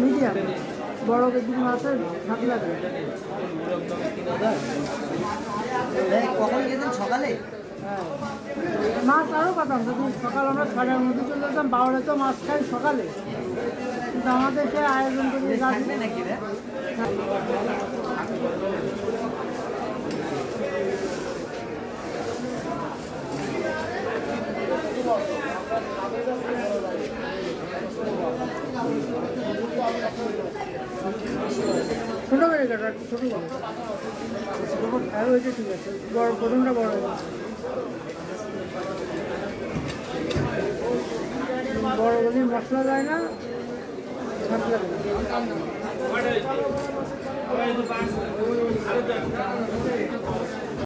Medium বড় বেশি মাছ 7 টাকা। কখন গেছেন? সকালে? হ্যাঁ, মাছ আরও পাতাম যদি সকাল আমরা 6টার মধ্যে চলে যেতাম। 12টায় তো মাছ খাই সকালে, কিন্তু আমাদের সে আয়োজন করে থাকবে নাকি রে? ছোটো করে কাটা, একটু ছোটো করে। আর ওইটা ঠিক আছে, বড় প্রথমটা বড় বড় বলি মশলা যায় না, 7 টাকা।